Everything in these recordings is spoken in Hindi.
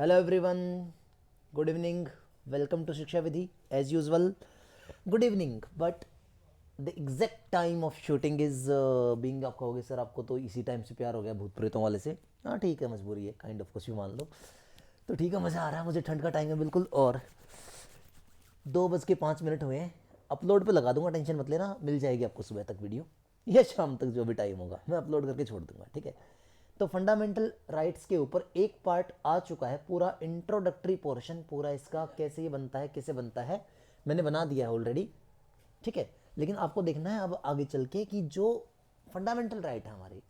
Hello everyone, good evening. Welcome to Shiksha Vidhi. As usual good evening, but the exact time of shooting is being. आप कहोगे सर आपको तो इसी टाइम से प्यार हो गया भूत प्रेतों वाले से। हाँ ठीक है, मजबूरी है, काइंड ऑफ कुछ भी मान लो। तो ठीक है, मज़ा आ रहा है मुझे, ठंड का टाइम है बिल्कुल। और 2:05 हुए हैं। अपलोड पे लगा दूंगा, टेंशन मत लेना, मिल जाएगी आपको सुबह तक वीडियो या शाम तक, जो भी टाइम होगा मैं अपलोड करके छोड़ दूंगा, ठीक है। तो फंडामेंटल राइट्स के ऊपर एक पार्ट आ चुका है, पूरा इंट्रोडक्टरी पोर्शन, पूरा इसका कैसे ये बनता है, कैसे बनता है, मैंने बना दिया है ऑलरेडी, ठीक है। लेकिन आपको देखना है अब आगे चल के कि जो फंडामेंटल राइट है हमारे,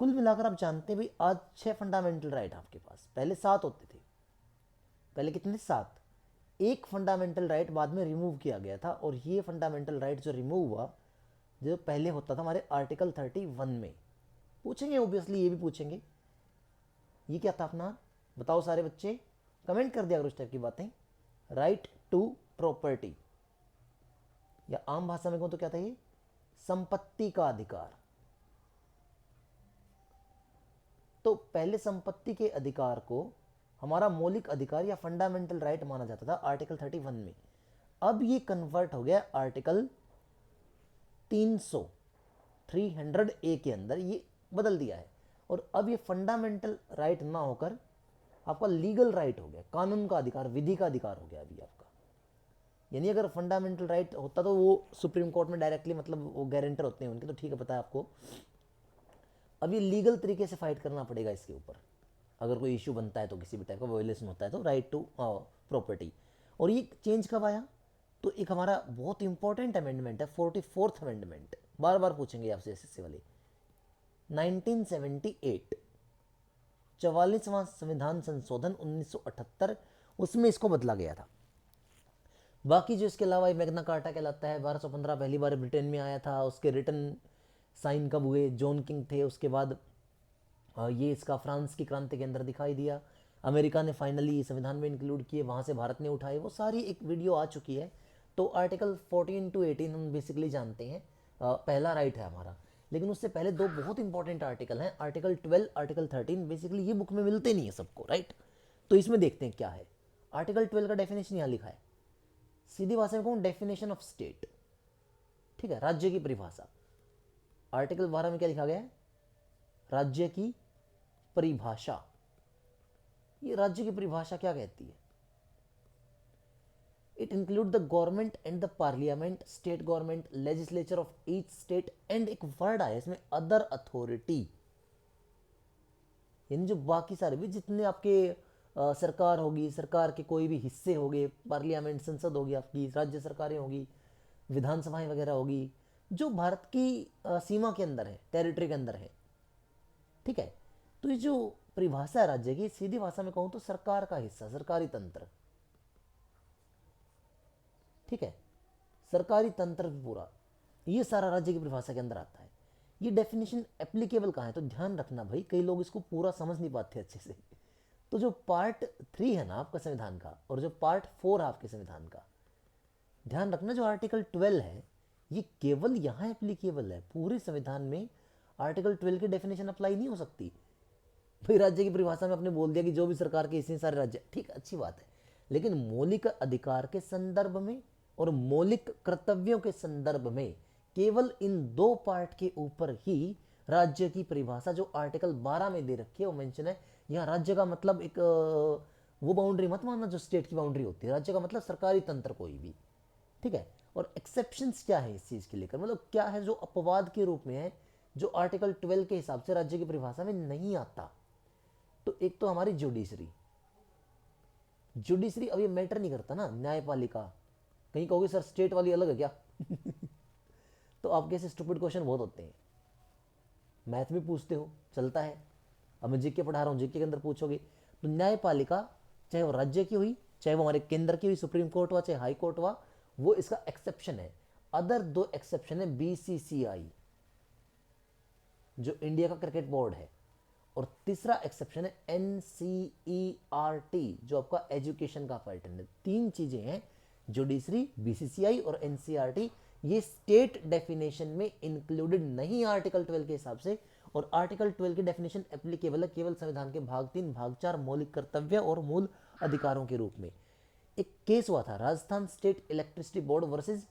कुल मिलाकर आप जानते हैं भाई, आज 6 फंडामेंटल राइट आपके पास, पहले 7 होते थे। पहले कितने? 7। एक फंडामेंटल राइट बाद में रिमूव किया गया था, और ये फंडामेंटल राइट जो रिमूव हुआ, जो पहले होता था हमारे आर्टिकल 31 में। पूछेंगे ओबियसली, ये भी पूछेंगे ये क्या था अपना, बताओ सारे बच्चे, कमेंट कर दिया करो इस टाइप की बातें। राइट टू प्रॉपर्टी, या आम भाषा में कहूं तो क्या था ये, संपत्ति का अधिकार। तो पहले संपत्ति के अधिकार को हमारा मौलिक अधिकार या फंडामेंटल राइट माना जाता था आर्टिकल 31 में। अब ये कन्वर्ट हो गया आर्टिकल 300 के अंदर, ये बदल दिया है। और अब ये फंडामेंटल राइट ना होकर आपका लीगल राइट हो गया, कानून का अधिकार, विधि का अधिकार हो गया अभी आपका। यानी अगर फंडामेंटल राइट होता तो वो सुप्रीम कोर्ट में डायरेक्टली, मतलब वो गारंटर होते हैं उनके, तो ठीक है, पता है आपको। अब ये लीगल तरीके से फाइट करना पड़ेगा इसके ऊपर, अगर कोई इशू बनता है तो, किसी भी टाइप का वायोलेशन होता है तो, राइट टू प्रॉपर्टी। और ये चेंज कब आया? तो एक हमारा बहुत इंपॉर्टेंट अमेंडमेंट है, 44th अमेंडमेंट, बार बार पूछेंगे आपसे एसएससी वाले। 1978, 44वां संविधान संशोधन 1978, उसमें इसको बदला गया था। बाकी जो इसके अलावा मैग्ना कार्टा कहलाता है, 1215 पहली बार ब्रिटेन में आया था। उसके रिटर्न साइन कब हुए? जॉन किंग थे। उसके बाद ये इसका फ्रांस की क्रांति के अंदर दिखाई दिया। अमेरिका ने फाइनली संविधान में इंक्लूड किए, वहाँ से भारत ने उठाए, वो सारी एक वीडियो आ चुकी है। तो आर्टिकल 14 to 18 हम बेसिकली जानते हैं, पहला राइट है हमारा। लेकिन उससे पहले दो बहुत इंपॉर्टेंट आर्टिकल हैं, आर्टिकल 12, आर्टिकल 13। बेसिकली ये बुक में मिलते नहीं है सबको, राइट। तो इसमें देखते हैं क्या है। आर्टिकल 12 का डेफिनेशन यहाँ लिखा है, सीधी भाषा में कहूँ, डेफिनेशन ऑफ स्टेट, ठीक है, राज्य की परिभाषा। आर्टिकल 12 में क्या लिखा गया है? राज्य की परिभाषा। ये राज्य की परिभाषा क्या कहती है? It include the government and the parliament, state government, legislature of each state, and एक वर्ड आया इसमें, अदर अथॉरिटी। यानी जो बाकी सारे भी जितने आपके सरकार होगी, सरकार के कोई भी हिस्से होंगे, पार्लियामेंट, संसद होगी आपकी, राज्य सरकारें होगी, विधानसभाएं वगैरह होगी, जो भारत की सीमा के अंदर है, टेरिटरी के अंदर है, ठीक है। तो ये जो परिभाषा है राज्य की, सीधी भाषा में कहूं तो सरकार का हिस्सा, सरकारी तंत्र, ठीक है, सरकारी तंत्र पूरा, ये सारा राज्य की परिभाषा के अंदर आता है। ये डेफिनेशन एप्लीकेबल कहाँ है? तो ध्यान रखना भाई, कई लोग इसको पूरा समझ नहीं पाते अच्छे से। तो जो पार्ट 3 है ना आपका संविधान का, और जो पार्ट 4 है आपके संविधान का, ध्यान रखना, जो आर्टिकल 12 है ये केवल यहाँ एप्लीकेबल है, पूरे संविधान में आर्टिकल 12 की डेफिनेशन अप्लाई नहीं हो सकती। भाई राज्य की परिभाषा में आपने बोल दिया कि जो भी सरकार के इतने सारे राज्य, ठीक, अच्छी बात है, लेकिन मौलिक अधिकार के संदर्भ में और मौलिक कर्तव्यों के संदर्भ में केवल इन दो पार्ट के ऊपर ही राज्य की परिभाषा जो आर्टिकल 12 में दे रखी है वो मेंशन है। यहाँ राज्य का मतलब एक वो बाउंड्री मत मानना जो स्टेट की बाउंड्री होती है, राज्य का मतलब सरकारी तंत्र कोई भी, ठीक है। और एक्सेप्शंस क्या है इस चीज़ के लेकर, मतलब क्या है जो अपवाद के रूप में है, जो आर्टिकल 12 के हिसाब से राज्य की परिभाषा में नहीं आता। तो एक तो हमारी जुडिशरी, जुडिशरी अब ये मैटर नहीं करता ना, न्यायपालिका। कहीं कहोगे सर स्टेट वाली अलग है क्या? तो आपके ऐसे स्टूपिड क्वेश्चन बहुत होते हैं, मैथ में पूछते हो, चलता है। अब मैं जीके पढ़ा रहा हूँ, जीके के अंदर पूछोगे तो न्यायपालिका, चाहे वो राज्य की हुई, चाहे वो हमारे केंद्र की हुई, सुप्रीम कोर्ट हुआ, चाहे हाई कोर्ट हुआ, वो इसका एक्सेप्शन है। अदर दो एक्सेप्शन है, बीसीसीआई जो इंडिया का क्रिकेट बोर्ड है, और तीसरा एक्सेप्शन है एनसीईआरटी जो आपका एजुकेशन का पैटर्न है। 3 चीजें हैं, जुडिशरी, बीसीसीआई और एनसीईआरटी, ये स्टेट डेफिनेशन में इंक्लूडेड नहीं आर्टिकल 12 के हिसाब से, और आर्टिकल 12 की डेफिनेशन एप्लीकेबल है केवल संविधान के भाग 3 भाग 4 मौलिक कर्तव्य और मूल अधिकारों के रूप में। एक केस हुआ था Rajasthan state electricity board versus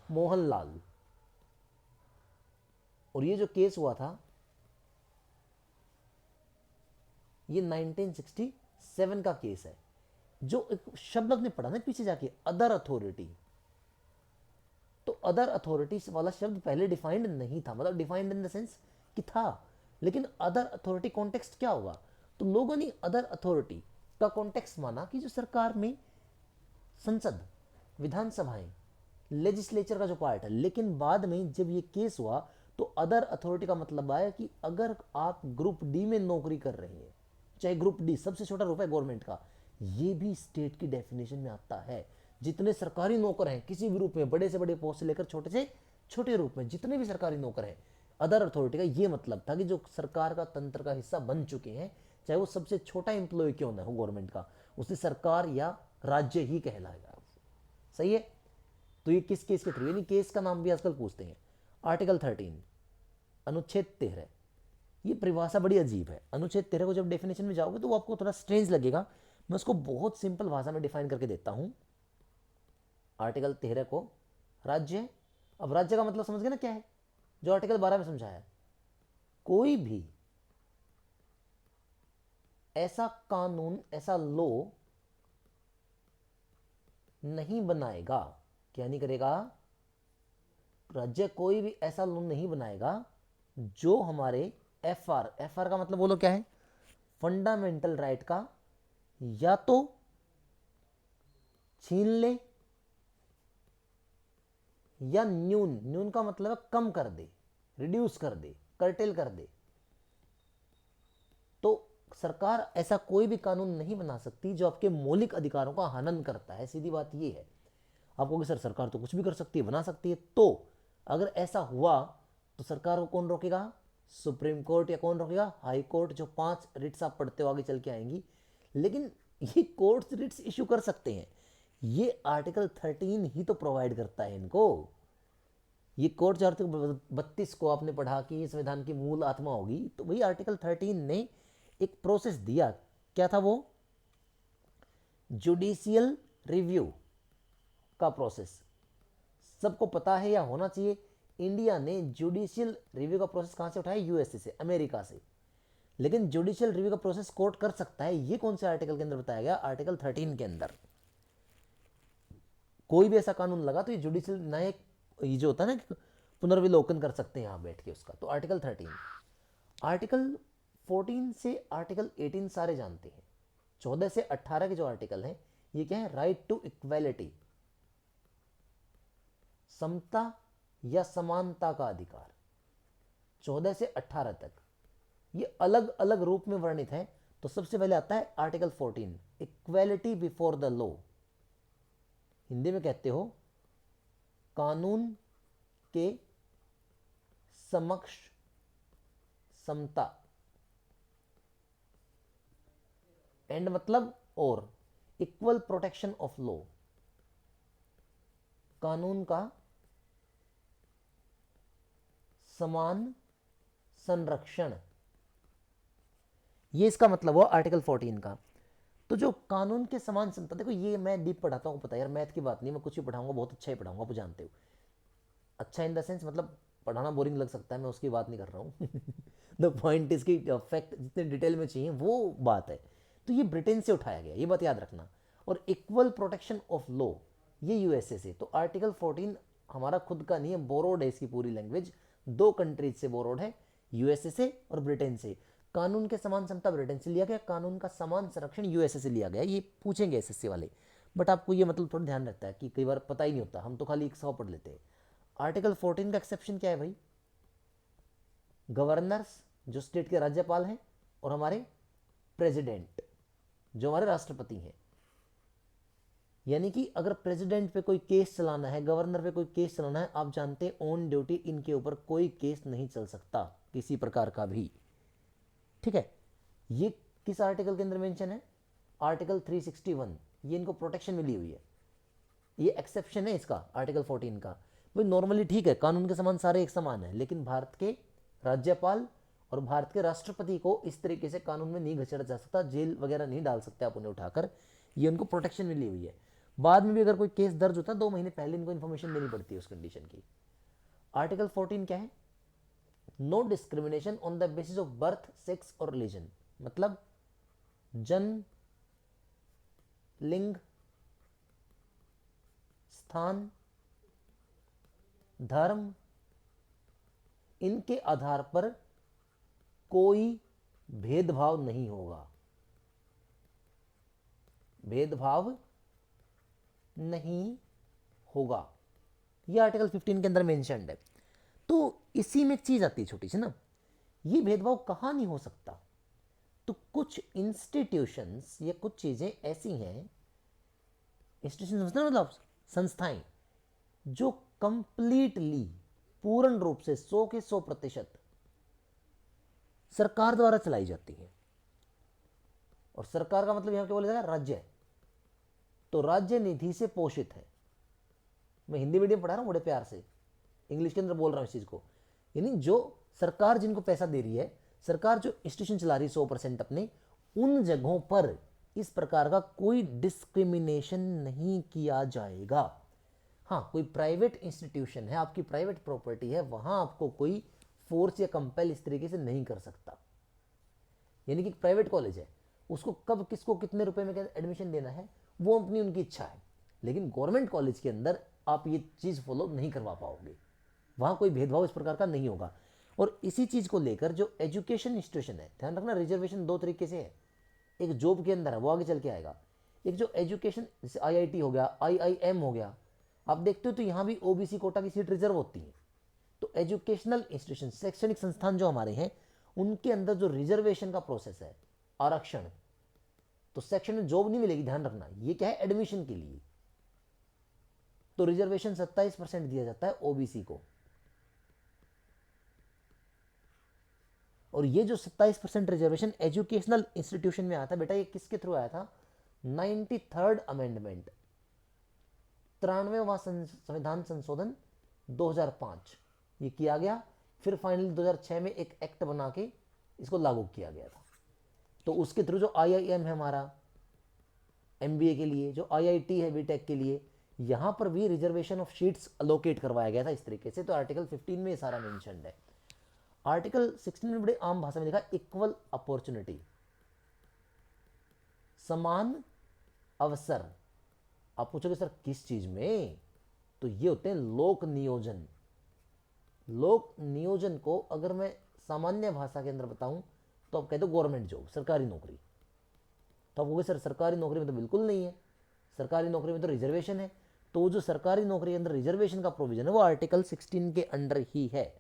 Mohanlal, और ये जो केस हुआ था ये 1967 का केस है। जो एक शब्द आपने पढ़ा ना पीछे जाके, अदर अथॉरिटी, तो अदर अथॉरिटी वाला शब्द पहले डिफाइंड नहीं था, मतलब डिफाइंड इन द सेंस कि था, लेकिन अदर अथॉरिटी कॉन्टेक्स्ट क्या होगा, तो लोगों ने अदर अथॉरिटी का कॉन्टेक्स्ट माना कि जो सरकार में संसद, विधानसभाएं, लेजिस्लेचर का जो पार्ट है। लेकिन बाद में जब ये केस हुआ तो अदर अथॉरिटी का मतलब आया कि अगर आप ग्रुप डी में नौकरी कर रहे हैं, चाहे ग्रुप डी सबसे छोटा ग्रुप है गवर्नमेंट का, ये भी स्टेट की डेफिनेशन में आता है। जितने सरकारी नौकर हैं किसी भी रूप में, बड़े से बड़े पोस्ट से लेकर छोटे से छोटे रूप में, जितने भी सरकारी नौकर हैं, अदर अथॉरिटी का ये मतलब था कि जो सरकार का तंत्र का हिस्सा बन चुके हैं, चाहे वो सबसे छोटा एम्प्लॉय क्यों ना हो गवर्नमेंट का, उसे सरकार या राज्य ही कहलाएगा। सही है। तो ये किस केस के थ्रू, यानी केस का नाम भी आजकल पूछते हैं। आर्टिकल 13 अनुच्छेद 13, ये परिभाषा बड़ी अजीब है। अनुच्छेद 13 को जब डेफिनेशन में जाओगे तो वो आपको थोड़ा स्ट्रेंज लगेगा। मैं उसको बहुत सिंपल भाषा में डिफाइन करके देता हूं। आर्टिकल 13 को राज्य, अब राज्य का मतलब समझ गए ना क्या है, जो आर्टिकल 12 में समझाया, कोई भी ऐसा कानून, ऐसा लॉ नहीं बनाएगा, क्या नहीं करेगा, राज्य कोई भी ऐसा लॉ नहीं बनाएगा जो हमारे एफआर का मतलब बोलो क्या है, फंडामेंटल राइट का या तो छीन ले या न्यून का मतलब है कम कर दे, रिड्यूस कर दे, कर्टेल कर दे। तो सरकार ऐसा कोई भी कानून नहीं बना सकती जो आपके मौलिक अधिकारों का हनन करता है। सीधी बात यह है। आप कहोगे सर सरकार तो कुछ भी कर सकती है, बना सकती है, तो अगर ऐसा हुआ तो सरकार को कौन रोकेगा, सुप्रीम कोर्ट, या कौन रोकेगा, हाई कोर्ट, जो 5 रिट्स आप पढ़ते हो आगे चल के आएंगी। लेकिन ये कोर्ट्स रिट्स इशू कर सकते हैं, ये आर्टिकल 13 ही तो प्रोवाइड करता है इनको। ये कोर्ट जो आर्टिकल 32 को आपने पढ़ा कि ये संविधान की मूल आत्मा होगी, तो वही आर्टिकल 13 ने एक प्रोसेस दिया। क्या था वो, जुडिशियल रिव्यू का प्रोसेस। सबको पता है या होना चाहिए, इंडिया ने जुडिशियल रिव्यू का प्रोसेस कहां से उठाया, यूएसए से, अमेरिका से। लेकिन जुडिशियल रिव्यू का प्रोसेस कोर्ट कर सकता है, ये कौन से आर्टिकल के अंदर बताया गया, आर्टिकल 13 के अंदर। कोई भी ऐसा कानून लगा तो ये जुडिशियल न्यायिक, ये जो होता है ना, पुनर्विलोकन कर सकते हैं यहां बैठ के उसका। तो आर्टिकल 13, आर्टिकल 14 से आर्टिकल 18 सारे जानते हैं। 14 से 18 के जो आर्टिकल हैं ये क्या है, राइट टू इक्वेलिटी, समता या समानता का अधिकार। 14 से 18 तक ये अलग अलग रूप में वर्णित है। तो सबसे पहले आता है article 14, equality before the law. Hindi में कहते हो कानून के समक्ष समता, एंड मतलब और, इक्वल प्रोटेक्शन ऑफ लॉ, कानून का समान संरक्षण, ये इसका मतलब हुआ आर्टिकल 14 का। तो जो कानून के समान समता, देखो ये मैं डीप पढ़ाता हूँ, पता है यार, मैथ की बात नहीं, मैं कुछ भी पढ़ाऊंगा बहुत अच्छा ही पढ़ाऊंगा, आप जानते हो। अच्छा इन द सेंस मतलब पढ़ाना बोरिंग लग सकता है, मैं उसकी बात नहीं कर रहा हूँ। द पॉइंट इसकी फैक्ट जितने डिटेल में चाहिए वो बात है। तो ये ब्रिटेन से उठाया गया, ये बात याद रखना। और इक्वल प्रोटेक्शन ऑफ लॉ ये यूएसए से। तो आर्टिकल 14 हमारा खुद का नहीं है, बोरोड है इसकी पूरी लैंग्वेज, 2 कंट्रीज से बोरोड है, यूएसए से और ब्रिटेन से। कानून के समान समता ब्रिटेन से लिया गया, कानून का समान संरक्षण यूएसए से लिया गया। ये पूछेंगे एसएससी वाले, बट आपको ये मतलब थोड़ा ध्यान रखता है कि कई बार पता ही नहीं होता, हम तो खाली 100 पढ़ लेते हैं। आर्टिकल 14 का एक्सेप्शन क्या है भाई, गवर्नर्स जो स्टेट के राज्यपाल हैं और हमारे प्रेसिडेंट जो हमारे राष्ट्रपति हैं। यानी कि अगर प्रेसिडेंट पे कोई केस चलाना है, गवर्नर पे कोई केस चलाना है, आप जानते हैं ऑन ड्यूटी इनके ऊपर कोई केस नहीं चल सकता किसी प्रकार का भी। ठीक है, ये किस आर्टिकल के अंदर मेंशन है, आर्टिकल 361, ये इनको प्रोटेक्शन मिली हुई है, ये एक्सेप्शन है इसका आर्टिकल 14 का। भाई नॉर्मली ठीक है, कानून के समान सारे एक समान है, लेकिन भारत के राज्यपाल और भारत के राष्ट्रपति को इस तरीके से कानून में नहीं घसीटा जा सकता, जेल वगैरह नहीं डाल सकते आप उन्हें उठाकर, ये उनको प्रोटेक्शन मिली हुई है। बाद में भी अगर कोई केस दर्ज होता है 2 महीने पहले इनको इन्फॉर्मेशन देनी पड़ती है उस कंडीशन की। आर्टिकल 14 क्या है? No discrimination on the basis of birth, sex और रिलीजन, मतलब जन्म, लिंग, स्थान, धर्म, इनके आधार पर कोई भेदभाव नहीं होगा, भेदभाव नहीं होगा। यह आर्टिकल 15 के अंदर मेंशन्ड है। तो इसी में एक चीज आती है छोटी सी ना, ये भेदभाव कहाँ नहीं हो सकता? तो कुछ इंस्टीट्यूशंस या कुछ चीजें ऐसी हैं, इंस्टीट्यूशन मतलब संस्थाएं, जो कंप्लीटली पूर्ण रूप से 100 के 100% सरकार द्वारा चलाई जाती हैं। और सरकार का मतलब यहां क्या बोला जाएगा? राज्य। तो राज्य निधि से पोषित है। मैं हिंदी मीडियम पढ़ा रहा हूं बड़े प्यार से, इंग्लिश के अंदर बोल रहा हूं इस चीज को। यानी जो सरकार जिनको पैसा दे रही है, सरकार जो इंस्टीट्यूशन चला रही है 100% अपने, उन जगहों पर इस प्रकार का कोई डिस्क्रिमिनेशन नहीं किया जाएगा। हाँ, कोई प्राइवेट इंस्टीट्यूशन है, आपकी प्राइवेट प्रॉपर्टी है, वहां आपको कोई फोर्स या कंपेल इस तरीके से नहीं कर सकता। यानी कि प्राइवेट कॉलेज है, उसको कब किसको कितने रुपए में एडमिशन देना है वो अपनी उनकी इच्छा है। लेकिन गवर्नमेंट कॉलेज के अंदर आप ये चीज़ फॉलो नहीं करवा पाओगे, वहां कोई भेदभाव इस प्रकार का नहीं होगा। और इसी चीज़ को लेकर जो एजुकेशन इंस्टीट्यूशन है, ध्यान रखना रिजर्वेशन 2 तरीके से है। एक जॉब के अंदर है, वो आगे चल के आएगा। एक जो एजुकेशन, जैसे IIT हो गया, IIM हो गया, आप देखते हो तो यहाँ भी OBC कोटा की सीट रिजर्व होती है। तो एजुकेशनल इंस्टीट्यूशन, शैक्षणिक संस्थान जो हमारे हैं, उनके अंदर जो रिजर्वेशन का प्रोसेस है, आरक्षण, तो सेक्शन में जॉब नहीं मिलेगी, ध्यान रखना। ये क्या है? एडमिशन के लिए। तो रिजर्वेशन 27% दिया जाता है OBC को। और ये जो 27% रिजर्वेशन एजुकेशनल इंस्टीट्यूशन में आया था बेटा, ये किसके थ्रू आया था? 93rd अमेंडमेंट, 93वां संविधान संशोधन 2005, ये किया गया। फिर फाइनली 2006 में एक एक्ट बना के इसको लागू किया गया था। तो उसके थ्रू जो IIM है हमारा MBA के लिए, जो IIT है BTech के लिए, यहां पर भी रिजर्वेशन ऑफ सीट्स अलोकेट करवाया गया था इस तरीके से। तो आर्टिकल 15 में ये सारा मेंशन्ड है। आर्टिकल 16 में बड़े आम भाषा में लिखा इक्वल अपॉर्चुनिटी, समान अवसर। आप पूछोगे सर किस चीज में? तो ये होते हैं लोक नियोजन। लोक नियोजन को अगर मैं सामान्य भाषा के अंदर बताऊं तो आप कहते हो गवर्नमेंट जॉब, सरकारी नौकरी। तो आप कहोगे सर सरकारी नौकरी में तो बिल्कुल नहीं है, सरकारी नौकरी में तो रिजर्वेशन है। तो जो सरकारी नौकरी के अंदर रिजर्वेशन का प्रोविजन है वो आर्टिकल 16 के अंडर ही है।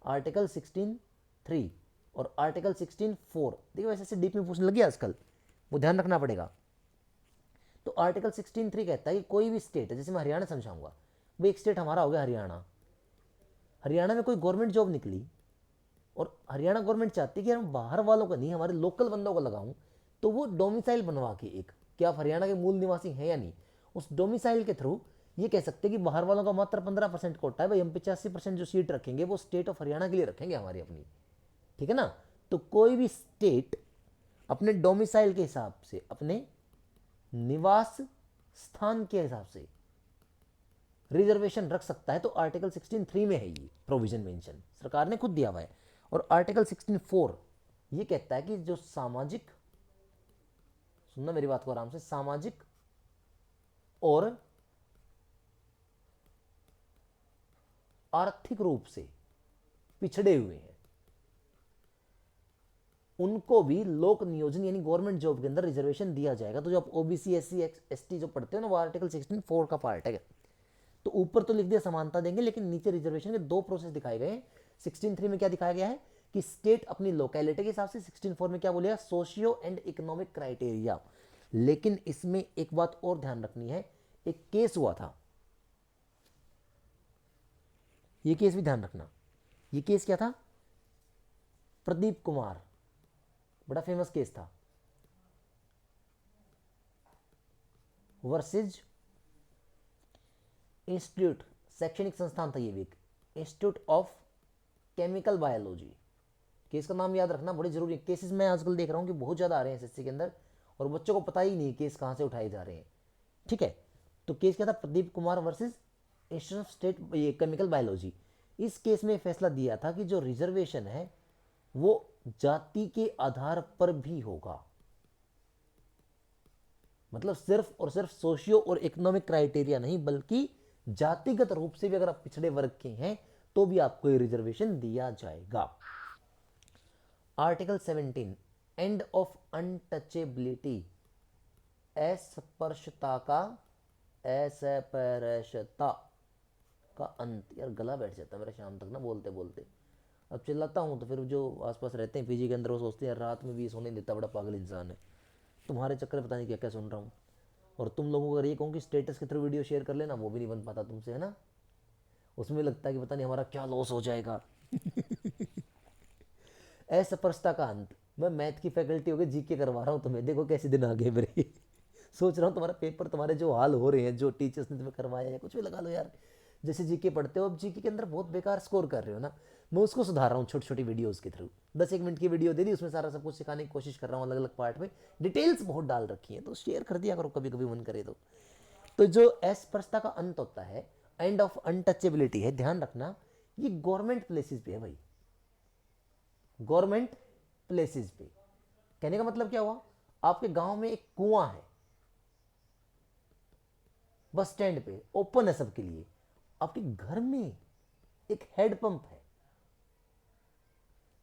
आर्टिकल 16(3) और आर्टिकल 16(4). देखिए वैसे से डीप में पूछने लगी आजकल, वो ध्यान रखना पड़ेगा। तो आर्टिकल 16(3) कहता है कि कोई भी स्टेट है, जैसे मैं हरियाणा समझाऊंगा, वो एक स्टेट हमारा हो गया हरियाणा। हरियाणा में कोई गवर्नमेंट जॉब निकली और हरियाणा गवर्नमेंट चाहती है कि हम बाहर वालों को नहीं, हमारे लोकल बंदों को लगाऊं, तो वो डोमिसाइल बनवा के, एक कि आप हरियाणा के मूल निवासी हैं या नहीं, उस डोमिसाइल के थ्रू ये कह सकते हैं कि बाहर वालों का मात्र 15% कोटा है भाई, हम 85% जो सीट रखेंगे वो स्टेट ऑफ हरियाणा के लिए रखेंगे हमारी अपनी, ठीक है ना। तो कोई भी स्टेट अपने डोमिसाइल के हिसाब से, अपने निवास स्थान के हिसाब से रिजर्वेशन रख सकता है। तो आर्टिकल 16(3) में है ये प्रोविजन मेंशन, सरकार ने खुद दिया हुआ है। और आर्टिकल 16(4) ये कहता है कि जो सामाजिक, सुनना मेरी बात को आराम से, सामाजिक और आर्थिक रूप से पिछड़े हुए हैं, उनको भी लोक नियोजन यानी गवर्नमेंट जॉब के अंदर रिजर्वेशन दिया जाएगा। तो जो आप OBC SC ST जो पढ़ते हो ना, वो आर्टिकल 16(4) का पार्ट है। तो ऊपर तो लिख दिया समानता देंगे, लेकिन नीचे रिजर्वेशन के 2 प्रोसेस दिखाए गए हैं। 16(3) में क्या दिखाया गया है कि स्टेट अपनी लोकेलिटी के हिसाब से, 16(4) में क्या बोलेगा? Socio and economic criteria. लेकिन इसमें एक बात और ध्यान रखनी है, एक केस हुआ था, ये केस भी ध्यान रखना। ये केस क्या था? प्रदीप कुमार, बड़ा फेमस केस था, वर्सेज इंस्टीट्यूट, शैक्षणिक संस्थान था ये भी, institute of chemical biology. Case का नाम याद रखना बड़ी जरूरी है। केसेस मैं आजकल देख रहा हूँ कि बहुत ज़्यादा आ रहे हैं एसएससी के अंदर, और बच्चों को पता ही नहीं केस कहाँ से उठाए जा रहे हैं। ठीक है, तो केस क्या था, Pradeep Kumar versus institute of state ये केमिकल बायोलॉजी। इस केस में फैसला दिया था कि जो रिजर्वेशन है वो जाति के आधार पर भी होगा, मतलब सिर्फ और सिर्फ सोशियो और इकोनॉमिक क्राइटेरिया नहीं, बल्कि जातिगत रूप से भी अगर आप पिछड़े वर्ग के हैं तो भी आपको ये रिजर्वेशन दिया जाएगा। आर्टिकल 17, एंड ऑफ अनटचेबिलिटी, अस्पृश्यता का अंत। यार गला बैठ जाता है मेरा शाम तक ना बोलते बोलते, अब चिल्लाता हूँ तो फिर जो आसपास रहते हैं पीजी के अंदर वो सोचते हैं रात में भी सोने देता, बड़ा पागल इंसान है। तुम्हारे चक्कर में पता नहीं क्या क्या सुन रहा हूँ। और तुम लोगों को अगर ये कहूँ कि स्टेटस के थ्रू वीडियो शेयर कर लेना, वो भी नहीं बन पाता तुमसे, है ना। उसमें लगता है कि पता नहीं हमारा क्या लॉस हो जाएगा। असपरसता का अंत। मैं मैथ की फैकल्टी हो गई, जीके करवा रहा हूँ तुम्हें, देखो कैसे दिन आ गए मेरे। सोच रहा हूँ तुम्हारा पेपर, तुम्हारे जो हाल हो रहे हैं, जो टीचर्स ने तुम्हें करवाया है, कुछ भी लगा लो यार। जैसे जीके पढ़ते हो, अब जीके के अंदर बहुत बेकार स्कोर कर रहे हो ना, मैं उसको सुधार रहा हूँ छोटी छोटी वीडियोस के थ्रू। 10-1 मिनट की वीडियो दे दी, उसमें सारा सब कुछ सिखाने की कोशिश कर रहा हूँ, अलग अलग पार्ट में डिटेल्स बहुत डाल रखी है, तो शेयर कर दिया करो कभी कभी मन करे तो जो अस्पृश्यता का अंत होता है, एंड ऑफ अनटचेबिलिटी है, ध्यान रखना ये गवर्नमेंट प्लेसेस पे है भाई, गवर्नमेंट प्लेसेस पे। कहने का मतलब क्या हुआ, आपके गांव में एक कुआं है, बस स्टैंड पे ओपन है सबके लिए, आपके घर में एक हैंडपंप है,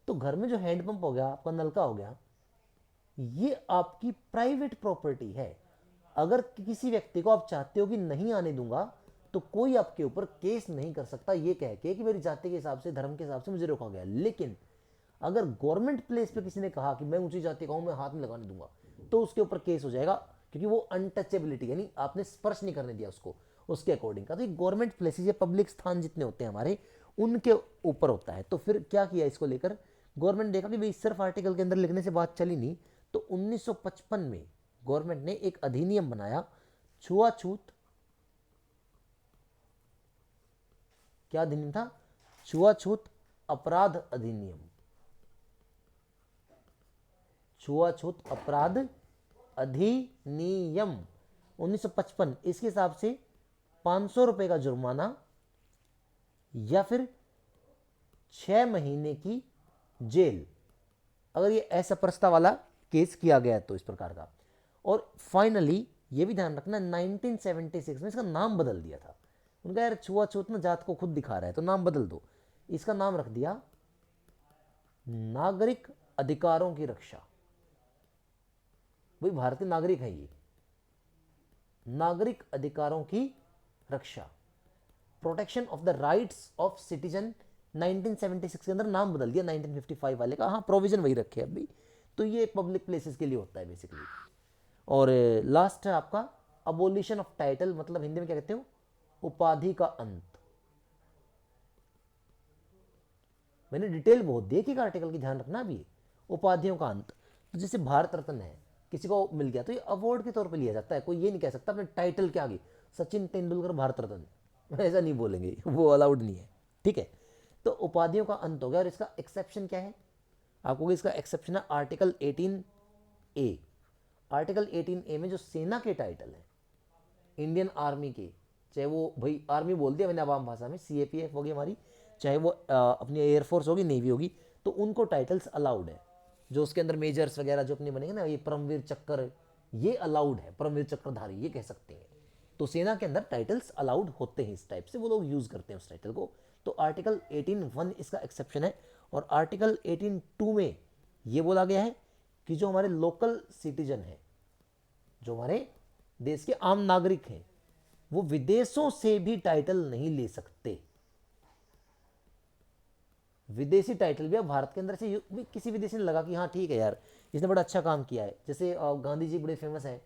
तो घर में जो हैंडपंप हो गया, आपका नलका हो गया, ये आपकी प्राइवेट प्रॉपर्टी है। अगर किसी व्यक्ति को आप चाहते हो कि नहीं आने दूंगा, तो कोई आपके ऊपर केस नहीं कर सकता ये कह के कि मेरी जाति के हिसाब से, धर्म के हिसाब से मुझे रोका गया। लेकिन अगर गवर्नमेंट प्लेस पे किसी ने कहा कि मैं ऊंची जाति का हूं, मैं हाथ में लगाने दूंगा, तो उसके ऊपर केस हो जाएगा, क्योंकि वो अनटचेबिलिटी यानी आपने स्पर्श नहीं करने दिया उसको, उसके अकॉर्डिंग का। तो ये गवर्नमेंट प्लेसेस या पब्लिक स्थान जितने होते हैं हमारे, उनके ऊपर होता है। तो फिर क्या किया इसको लेकर गवर्नमेंट ने, देखा कि भाई सिर्फ आर्टिकल के अंदर लिखने से बात चली नहीं, तो 1955 में गवर्नमेंट ने एक अधिनियम बनाया, छुआछूत, क्या अधिनियम था, छुआछूत अपराध अधिनियम, छुआछूत अपराध अधिनियम 1955। इसके हिसाब से 500 रुपए का जुर्माना या फिर 6 महीने की जेल, अगर ये असपरसता वाला केस किया गया तो इस प्रकार का। और फाइनली ये भी ध्यान रखना, 1976 में इसका नाम बदल दिया था। उनका यार छुआछूत ना जात को खुद दिखा रहा है, तो नाम बदल दो। इसका नाम रख दिया नागरिक अधिकारों की रक्षा। भाई भारतीय नागरिक है ये, नागरिक अधिकारों की रक्षा, protection of the rights of citizen. 1976 के अंदर नाम बदल दिया 1955 वाले का, हाँ प्रोविजन वही रखे अभी। तो ये पब्लिक प्लेसेस के लिए होता है बेसिकली। और लास्ट है आपका अबोलिशन ऑफ टाइटल, मतलब हिंदी में क्या कहते हो, उपाधि का अंत। मैंने डिटेल बहुत दी एक आर्टिकल की, ध्यान रखना भी, उपाधियों का अंत। तो जैसे भारत रत्न है, किसी को मिल गया तो ये अवार्ड के तौर पे लिया जाता है, कोई ये नहीं कह सकता अपने टाइटल के आगे सचिन तेंदुलकर भारत रत्न, ऐसा नहीं बोलेंगे, वो अलाउड नहीं है। ठीक है, तो उपाधियों का अंत हो गया। और इसका एक्सेप्शन क्या है, आपको इसका एक्सेप्शन है आर्टिकल 18A। आर्टिकल 18A में जो सेना के टाइटल है इंडियन आर्मी के, चाहे वो भाई आर्मी बोल दिया मैंने आवाम भाषा में, CAPF होगी हमारी, चाहे वो अपनी एयरफोर्स होगी, नेवी होगी, तो उनको टाइटल्स अलाउड है। जो उसके अंदर मेजर्स वगैरह जो अपने बनेंगे ना, ये परमवीर चक्र, ये अलाउड है, परमवीर चक्रधारी ये कह सकते हैं। तो सेना के अंदर टाइटल्स अलाउड होते हैं, इस टाइप से वो लोग यूज़ करते हैं उस टाइटल को। तो आर्टिकल 18(1) इसका एक्सेप्शन है। और आर्टिकल 18(2) में ये बोला गया है कि जो हमारे लोकल सिटीजन है, जो हमारे देश के आम नागरिक हैं, वो विदेशों से भी टाइटल नहीं ले सकते। विदेशी टाइटल भी अब भारत के अंदर से किसी विदेशी ने लगा कि हाँ ठीक है यार इसने बड़ा अच्छा काम किया है, जैसे गांधी जी बड़े फेमस हैं,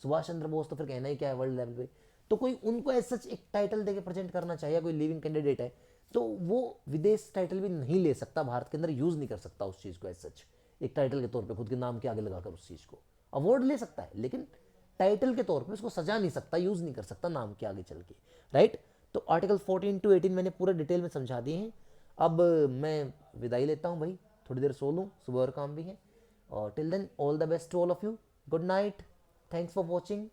सुभाष चंद्र बोस तो फिर कहना ही क्या है वर्ल्ड लेवल पे, तो कोई उनको ऐसा सच एक टाइटल देके प्रेजेंट करना चाहिए, कोई लिविंग कैंडिडेट है तो वो विदेश टाइटल भी नहीं ले सकता, भारत के अंदर यूज़ नहीं कर सकता उस चीज़ को, ऐसा सच एक टाइटल के तौर पर खुद के नाम के आगे लगाकर उस चीज़ को अवार्ड ले सकता है, लेकिन टाइटल के तौर पे उसको सजा नहीं सकता, यूज़ नहीं कर सकता नाम के आगे चल के, राइट। तो आर्टिकल 14 to 18 मैंने पूरे डिटेल में समझा दिए हैं। अब मैं विदाई लेता हूँ भाई, थोड़ी देर सो लूँ, सुबह और काम भी है। और till then all the best to all of you, good night, thanks for watching.